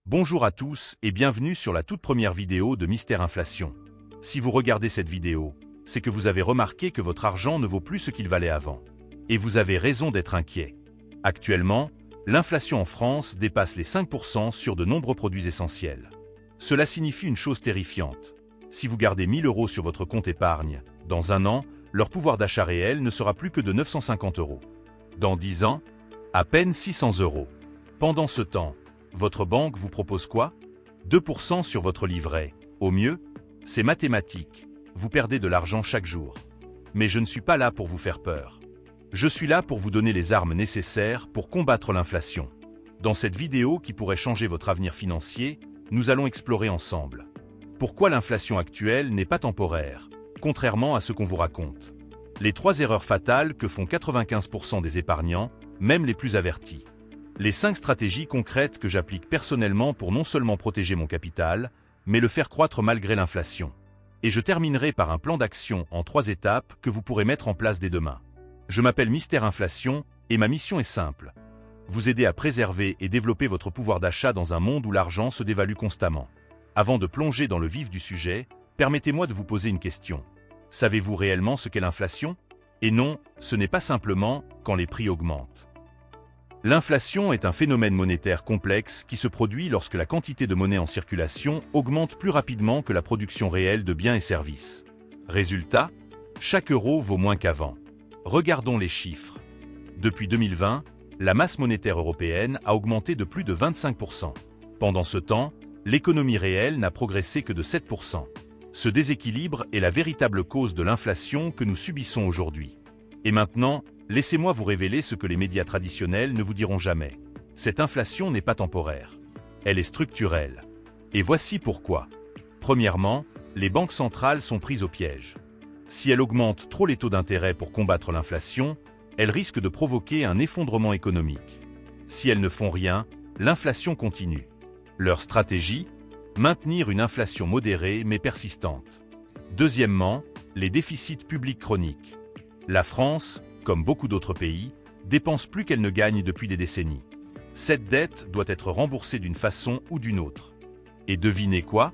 Bonjour à tous et bienvenue sur la toute première vidéo de Mystère Inflation. Si vous regardez cette vidéo, c'est que vous avez remarqué que votre argent ne vaut plus ce qu'il valait avant. Et vous avez raison d'être inquiet. Actuellement, l'inflation en France dépasse les 5% sur de nombreux produits essentiels. Cela signifie une chose terrifiante. Si vous gardez 1000 € sur votre compte épargne, dans un an, leur pouvoir d'achat réel ne sera plus que de 950 €. Dans 10 ans, à peine 600 €. Pendant ce temps, votre banque vous propose quoi? 2% sur votre livret. Au mieux, c'est mathématique. Vous perdez de l'argent chaque jour. Mais je ne suis pas là pour vous faire peur. Je suis là pour vous donner les armes nécessaires pour combattre l'inflation. Dans cette vidéo qui pourrait changer votre avenir financier, nous allons explorer ensemble pourquoi l'inflation actuelle n'est pas temporaire, contrairement à ce qu'on vous raconte. Les 3 erreurs fatales que font 95% des épargnants, même les plus avertis. Les 5 stratégies concrètes que j'applique personnellement pour non seulement protéger mon capital, mais le faire croître malgré l'inflation. Et je terminerai par un plan d'action en 3 étapes que vous pourrez mettre en place dès demain. Je m'appelle Mystère Inflation et ma mission est simple. Vous aider à préserver et développer votre pouvoir d'achat dans un monde où l'argent se dévalue constamment. Avant de plonger dans le vif du sujet, permettez-moi de vous poser une question. Savez-vous réellement ce qu'est l'inflation? Et non, ce n'est pas simplement quand les prix augmentent. L'inflation est un phénomène monétaire complexe qui se produit lorsque la quantité de monnaie en circulation augmente plus rapidement que la production réelle de biens et services. Résultat, chaque euro vaut moins qu'avant. Regardons les chiffres. Depuis 2020, la masse monétaire européenne a augmenté de plus de 25%. Pendant ce temps, l'économie réelle n'a progressé que de 7%. Ce déséquilibre est la véritable cause de l'inflation que nous subissons aujourd'hui. Et maintenant, laissez-moi vous révéler ce que les médias traditionnels ne vous diront jamais. Cette inflation n'est pas temporaire. Elle est structurelle. Et voici pourquoi. Premièrement, les banques centrales sont prises au piège. Si elles augmentent trop les taux d'intérêt pour combattre l'inflation, elles risquent de provoquer un effondrement économique. Si elles ne font rien, l'inflation continue. Leur stratégie? Maintenir une inflation modérée mais persistante. Deuxièmement, les déficits publics chroniques. La France, comme beaucoup d'autres pays, dépense plus qu'elle ne gagne depuis des décennies. Cette dette doit être remboursée d'une façon ou d'une autre. Et devinez quoi?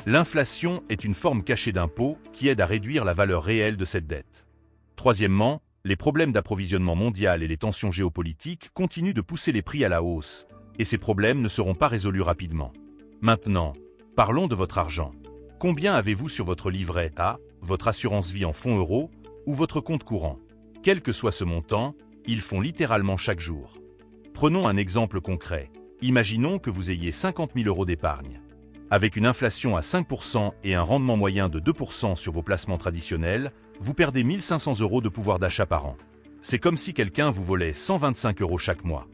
L'inflation est une forme cachée d'impôt qui aide à réduire la valeur réelle de cette dette. Troisièmement, les problèmes d'approvisionnement mondial et les tensions géopolitiques continuent de pousser les prix à la hausse, et ces problèmes ne seront pas résolus rapidement. Maintenant, parlons de votre argent. Combien avez-vous sur votre livret A, votre assurance vie en fonds euros ou votre compte courant? Quel que soit ce montant, ils font littéralement chaque jour. Prenons un exemple concret. Imaginons que vous ayez 50 000 € d'épargne. Avec une inflation à 5% et un rendement moyen de 2% sur vos placements traditionnels, vous perdez 1 500 € de pouvoir d'achat par an. C'est comme si quelqu'un vous volait 125 € chaque mois.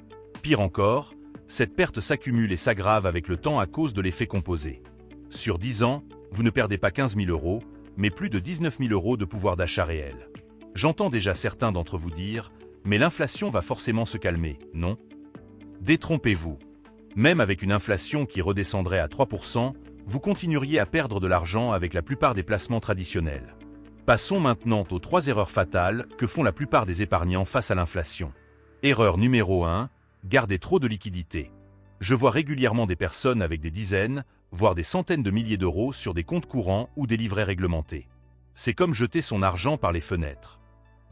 Pire encore, cette perte s'accumule et s'aggrave avec le temps à cause de l'effet composé. Sur 10 ans, vous ne perdez pas 15 000 €, mais plus de 19 000 € de pouvoir d'achat réel. J'entends déjà certains d'entre vous dire « Mais l'inflation va forcément se calmer, non ?» Détrompez-vous. Même avec une inflation qui redescendrait à 3%, vous continueriez à perdre de l'argent avec la plupart des placements traditionnels. Passons maintenant aux 3 erreurs fatales que font la plupart des épargnants face à l'inflation. Erreur numéro 1, gardez trop de liquidités. Je vois régulièrement des personnes avec des dizaines, voire des centaines de milliers d'euros sur des comptes courants ou des livrets réglementés. C'est comme jeter son argent par les fenêtres.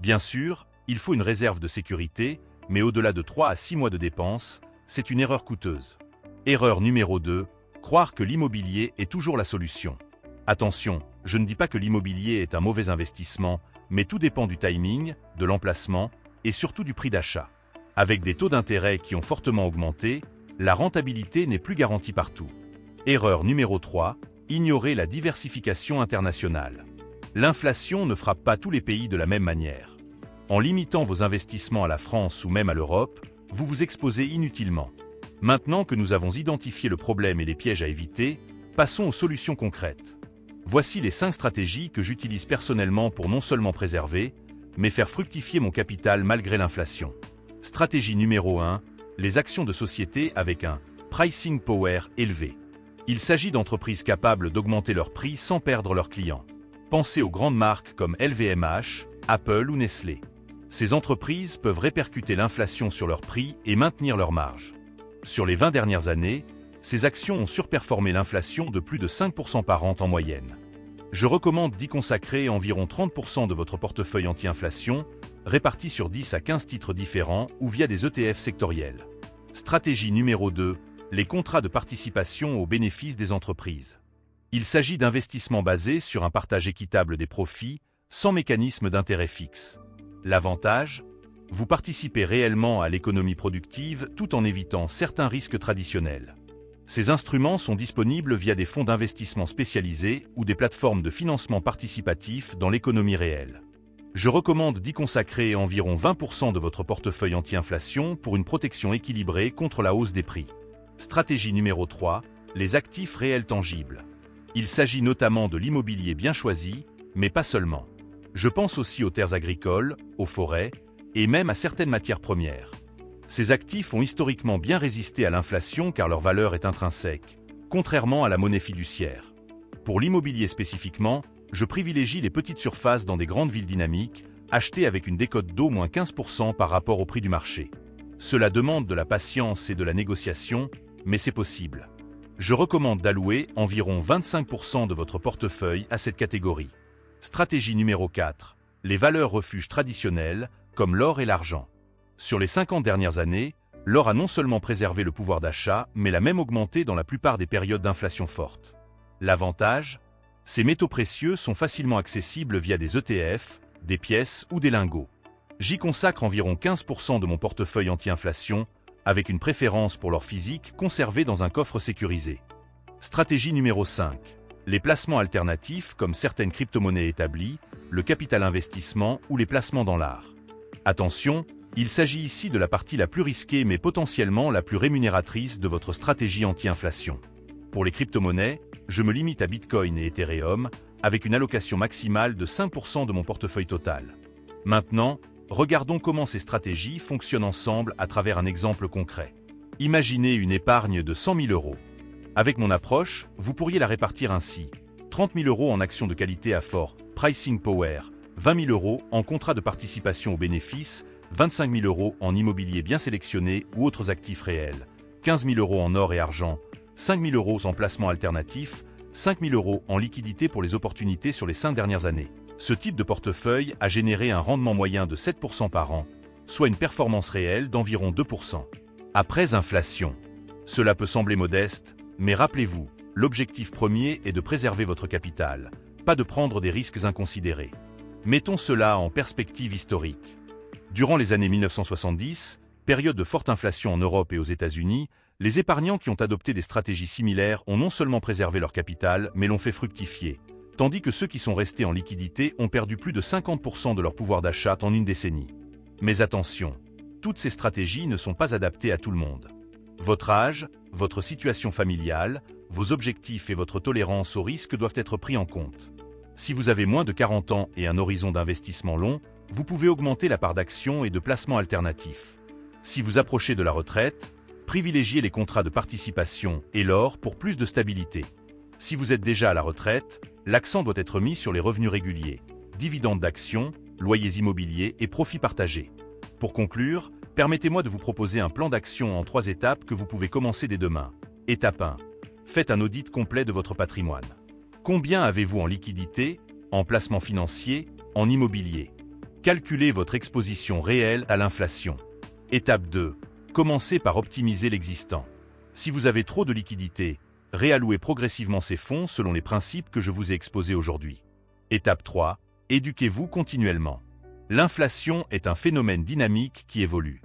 Bien sûr, il faut une réserve de sécurité, mais au-delà de 3 à 6 mois de dépenses, c'est une erreur coûteuse. Erreur numéro 2, croire que l'immobilier est toujours la solution. Attention, je ne dis pas que l'immobilier est un mauvais investissement, mais tout dépend du timing, de l'emplacement et surtout du prix d'achat. Avec des taux d'intérêt qui ont fortement augmenté, la rentabilité n'est plus garantie partout. Erreur numéro 3, ignorer la diversification internationale. L'inflation ne frappe pas tous les pays de la même manière. En limitant vos investissements à la France ou même à l'Europe, vous vous exposez inutilement. Maintenant que nous avons identifié le problème et les pièges à éviter, passons aux solutions concrètes. Voici les 5 stratégies que j'utilise personnellement pour non seulement préserver, mais faire fructifier mon capital malgré l'inflation. Stratégie numéro 1, les actions de société avec un pricing power élevé. Il s'agit d'entreprises capables d'augmenter leurs prix sans perdre leurs clients. Pensez aux grandes marques comme LVMH, Apple ou Nestlé. Ces entreprises peuvent répercuter l'inflation sur leurs prix et maintenir leurs marges. Sur les 20 dernières années, Ces actions ont surperformé l'inflation de plus de 5% par an en moyenne. Je recommande d'y consacrer environ 30% de votre portefeuille anti-inflation, réparti sur 10 à 15 titres différents ou via des ETF sectoriels. Stratégie numéro 2, les contrats de participation au bénéfice des entreprises. Il s'agit d'investissements basés sur un partage équitable des profits, sans mécanisme d'intérêt fixe. L'avantage ? Vous participez réellement à l'économie productive tout en évitant certains risques traditionnels. Ces instruments sont disponibles via des fonds d'investissement spécialisés ou des plateformes de financement participatif dans l'économie réelle. Je recommande d'y consacrer environ 20% de votre portefeuille anti-inflation pour une protection équilibrée contre la hausse des prix. Stratégie numéro 3, les actifs réels tangibles. Il s'agit notamment de l'immobilier bien choisi, mais pas seulement. Je pense aussi aux terres agricoles, aux forêts et même à certaines matières premières. Ces actifs ont historiquement bien résisté à l'inflation car leur valeur est intrinsèque, contrairement à la monnaie fiduciaire. Pour l'immobilier spécifiquement, je privilégie les petites surfaces dans des grandes villes dynamiques, achetées avec une décote d'au moins 15% par rapport au prix du marché. Cela demande de la patience et de la négociation, mais c'est possible. Je recommande d'allouer environ 25% de votre portefeuille à cette catégorie. Stratégie numéro 4. Les valeurs refuges traditionnelles, comme l'or et l'argent. Sur les 50 dernières années, l'or a non seulement préservé le pouvoir d'achat, mais l'a même augmenté dans la plupart des périodes d'inflation forte. L'avantage ? Ces métaux précieux sont facilement accessibles via des ETF, des pièces ou des lingots. J'y consacre environ 15% de mon portefeuille anti-inflation, avec une préférence pour l'or physique conservé dans un coffre sécurisé. Stratégie numéro 5. Les placements alternatifs comme certaines crypto-monnaies établies, le capital investissement ou les placements dans l'art. Attention, il s'agit ici de la partie la plus risquée mais potentiellement la plus rémunératrice de votre stratégie anti-inflation. Pour les crypto-monnaies, je me limite à Bitcoin et Ethereum, avec une allocation maximale de 5% de mon portefeuille total. Maintenant, regardons comment ces stratégies fonctionnent ensemble à travers un exemple concret. Imaginez une épargne de 100 000 €. Avec mon approche, vous pourriez la répartir ainsi. 30 000 € en actions de qualité à fort pricing power, 20 000 € en contrat de participation aux bénéfices, 25 000 € en immobilier bien sélectionné ou autres actifs réels, 15 000 € en or et argent, 5 000 € en placement alternatif, 5 000 € en liquidité pour les opportunités sur les 5 dernières années. Ce type de portefeuille a généré un rendement moyen de 7% par an, soit une performance réelle d'environ 2%. Après inflation. Cela peut sembler modeste, mais rappelez-vous, l'objectif premier est de préserver votre capital, pas de prendre des risques inconsidérés. Mettons cela en perspective historique. Durant les années 1970, période de forte inflation en Europe et aux États-Unis, les épargnants qui ont adopté des stratégies similaires ont non seulement préservé leur capital, mais l'ont fait fructifier, tandis que ceux qui sont restés en liquidité ont perdu plus de 50% de leur pouvoir d'achat en une décennie. Mais attention, toutes ces stratégies ne sont pas adaptées à tout le monde. Votre âge, votre situation familiale, vos objectifs et votre tolérance au risque doivent être pris en compte. Si vous avez moins de 40 ans et un horizon d'investissement long, vous pouvez augmenter la part d'actions et de placements alternatifs. Si vous approchez de la retraite, privilégiez les contrats de participation et l'or pour plus de stabilité. Si vous êtes déjà à la retraite, l'accent doit être mis sur les revenus réguliers, dividendes d'actions, loyers immobiliers et profits partagés. Pour conclure, permettez-moi de vous proposer un plan d'action en 3 étapes que vous pouvez commencer dès demain. Étape 1. Faites un audit complet de votre patrimoine. Combien avez-vous en liquidité, en placement financier, en immobilier? Calculez votre exposition réelle à l'inflation. Étape 2. Commencez par optimiser l'existant. Si vous avez trop de liquidités, réallouez progressivement ces fonds selon les principes que je vous ai exposés aujourd'hui. Étape 3. Éduquez-vous continuellement. L'inflation est un phénomène dynamique qui évolue.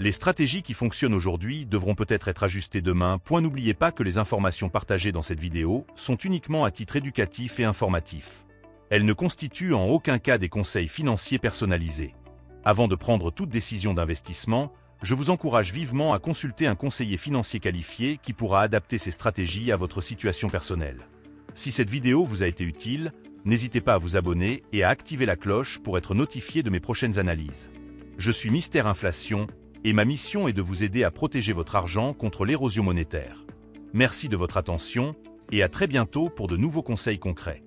Les stratégies qui fonctionnent aujourd'hui devront peut-être être ajustées demain. N'oubliez pas que les informations partagées dans cette vidéo sont uniquement à titre éducatif et informatif. Elles ne constituent en aucun cas des conseils financiers personnalisés. Avant de prendre toute décision d'investissement, je vous encourage vivement à consulter un conseiller financier qualifié qui pourra adapter ses stratégies à votre situation personnelle. Si cette vidéo vous a été utile, n'hésitez pas à vous abonner et à activer la cloche pour être notifié de mes prochaines analyses. Je suis Mystère Inflation et ma mission est de vous aider à protéger votre argent contre l'érosion monétaire. Merci de votre attention et à très bientôt pour de nouveaux conseils concrets.